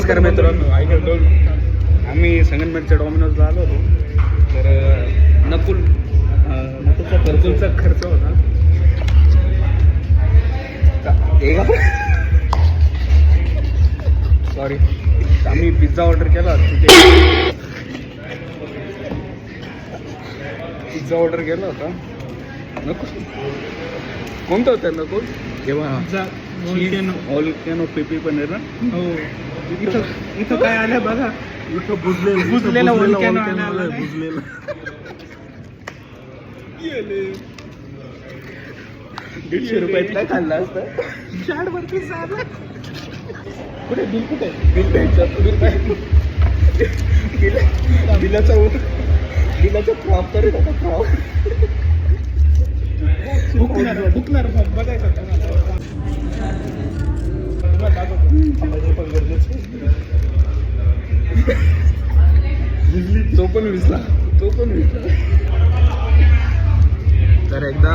नमस्कार मित्रांनो, आम्ही संगमनेरच्या डॉमिनोजला आलो होतो. तर नकुलचा खर्च होता. सॉरी, आम्ही पिझ्झा ऑर्डर केला. पिझ्झा ऑर्डर केला होता. नकुल कोणतं होतं? नकुल जेव्हा ऑलकॅनो पेपी पण आहे ना. हो, इथं काय आलं बघा. इथं बुजलेला ऑलकॅनो आलं. बुजलेला 150 रुपयात काय खाल्लं असतं. शाड वरती साधं. कुठे बिल? कुठे बिल द्यायचं? बिलाचा प्रॉप तरी त्याचा प्रॉप बुकणार बघायचं. तो पण विसला. तर एकदा